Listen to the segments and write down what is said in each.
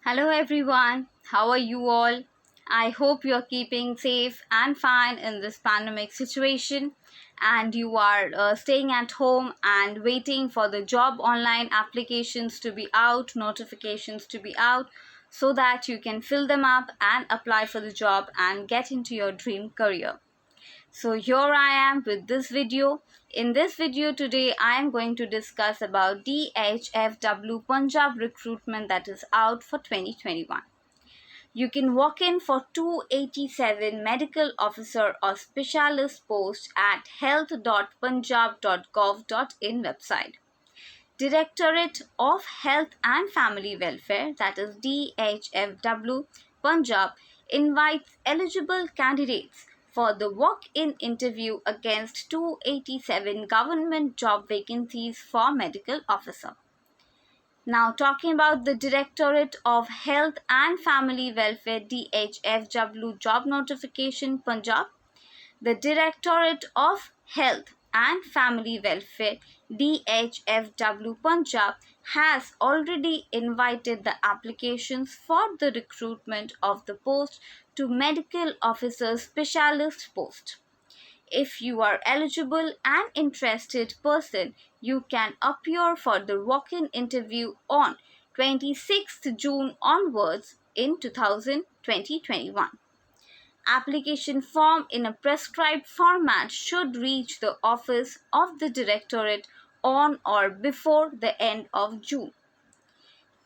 Hello everyone, how are you all? I hope you're keeping safe and fine in this pandemic situation and you are staying at home and waiting for the job online applications to be out, notifications to be out so that you can fill them up and apply for the job and get into your dream career. So here I am with this video. In this video today I am going to discuss about DHFW Punjab recruitment that is out for 2021. You can walk in for 287 medical officer or specialist post at health.punjab.gov.in website. Directorate of Health and Family Welfare, that is DHFW Punjab, invites eligible candidates for the walk-in interview against 287 government job vacancies for medical officer. Now talking about the Directorate of Health and Family Welfare DHFW job notification Punjab. The Directorate of Health and Family Welfare DHFW Punjab has already invited the applications for the recruitment of the post to Medical Officer Specialist post. If you are eligible and interested person, you can appear for the walk-in interview on 26th June onwards in 2021. Application form in a prescribed format should reach the office of the Directorate on or before the end of June.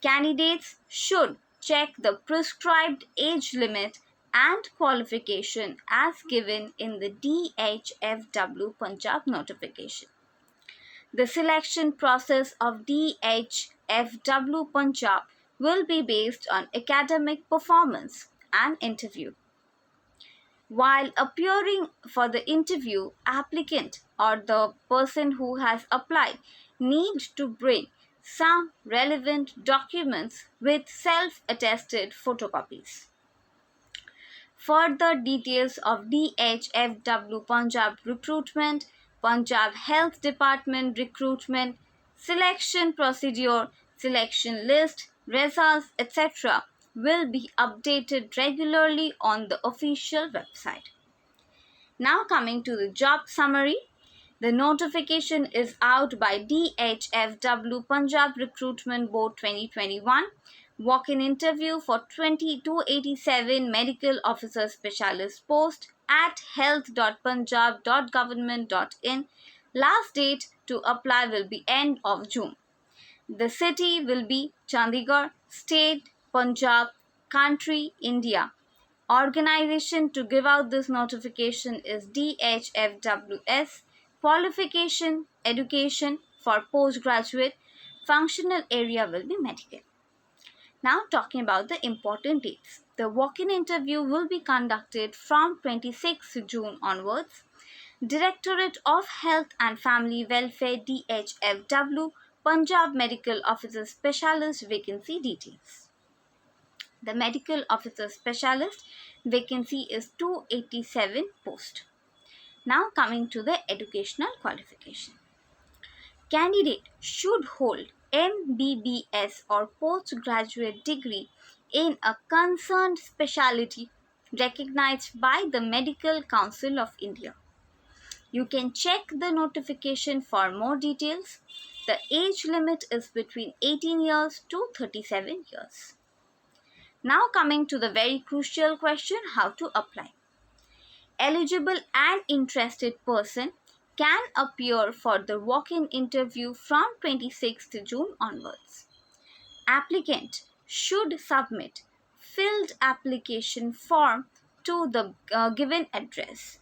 Candidates should check the prescribed age limit and qualification as given in the DHFW Punjab notification. The selection process of DHFW Punjab will be based on academic performance and interview. While appearing for the interview, applicant or the person who has applied needs to bring some relevant documents with self-attested photocopies. Further details of DHFW Punjab recruitment, Punjab Health Department recruitment, selection procedure, selection list, results, etc. will be updated regularly on the official website. Now coming to the job summary. The notification is out by DHFW Punjab Recruitment Board 2021. Walk-in interview for 2287 Medical Officer Specialist post at health.punjab.government.in. Last date to apply will be end of June. The city will be Chandigarh, State, Punjab, Country, India. Organization to give out this notification is DHFWS. Qualification, education for postgraduate. Functional area will be medical. Now talking about the important dates. The walk-in interview will be conducted from 26th June onwards. Directorate of Health and Family Welfare DHFW Punjab Medical Officer Specialist vacancy details. The Medical Officer Specialist vacancy is 287 post. Now coming to the educational qualification. Candidate should hold MBBS or postgraduate degree in a concerned specialty recognized by the Medical Council of India. You can check the notification for more details. The age limit is between 18 years to 37 years. Now coming to the very crucial question, how to apply. Eligible and interested person can appear for the walk-in interview from 26th June onwards. Applicant should submit filled application form to the given address.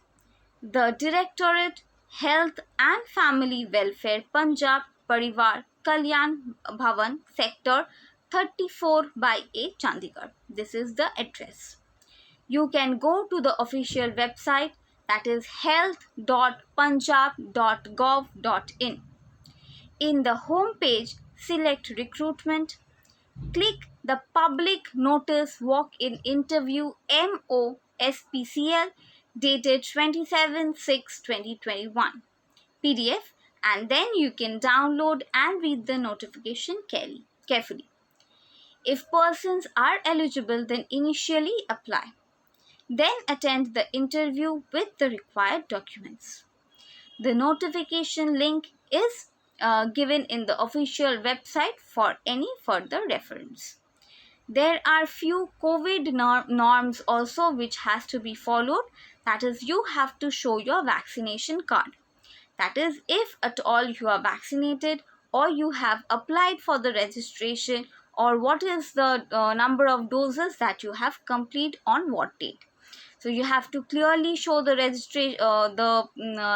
The Directorate Health and Family Welfare Punjab Parivar Kalyan Bhavan Sector 34 by 8 Chandigarh. This is the address. You can go to the official website, that is health.punjab.gov.in. In the home page, select recruitment. Click the public notice walk-in interview MOSPCL dated 27/6/2021 PDF, and then you can download and read the notification carefully. If persons are eligible, then initially apply. Then attend the interview with the required documents. The notification link is given in the official website for any further reference. There are few COVID norms also which has to be followed. That is, you have to show your vaccination card. That is, if at all you are vaccinated or you have applied for the registration, or what is the number of doses that you have complete on what date. So you have to clearly show the registration,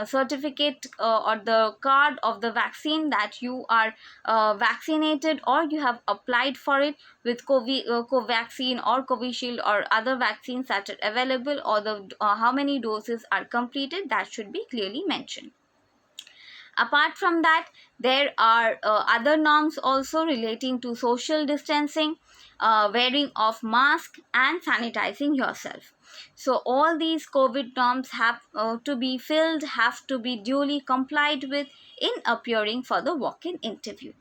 certificate or the card of the vaccine that you are vaccinated or you have applied for it with Covaxin or Covishield or other vaccines that are available, or the how many doses are completed, that should be clearly mentioned. Apart from that, there are other norms also relating to social distancing, wearing of mask and sanitizing yourself. So all these COVID norms have to be filled, have to be duly complied with in appearing for the walk-in interview.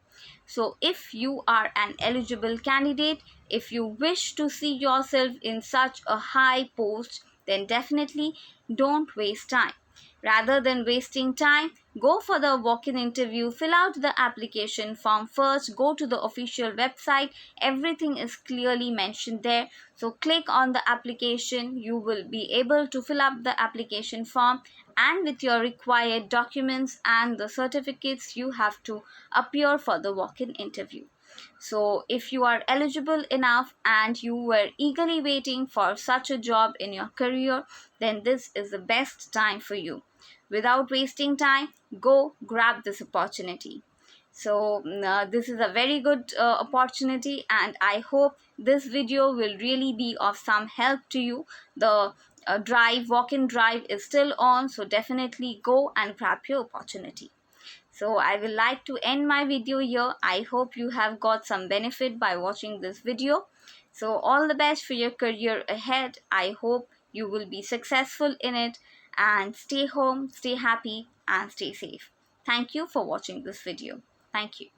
So if you are an eligible candidate, if you wish to see yourself in such a high post, then definitely don't waste time. Rather than wasting time, go for the walk-in interview, fill out the application form first, go to the official website, everything is clearly mentioned there. So click on the application, you will be able to fill up the application form, and with your required documents and the certificates, you have to appear for the walk-in interview. So if you are eligible enough and you were eagerly waiting for such a job in your career, then this is the best time for you. Without wasting time, go grab this opportunity. So this is a very good opportunity, and I hope this video will really be of some help to you. The walk-in drive is still on, so definitely go and grab your opportunity. So I will like to end my video here. I hope you have got some benefit by watching this video. So all the best for your career ahead. I hope you will be successful in it, and stay home, stay happy and stay safe. Thank you for watching this video. Thank you.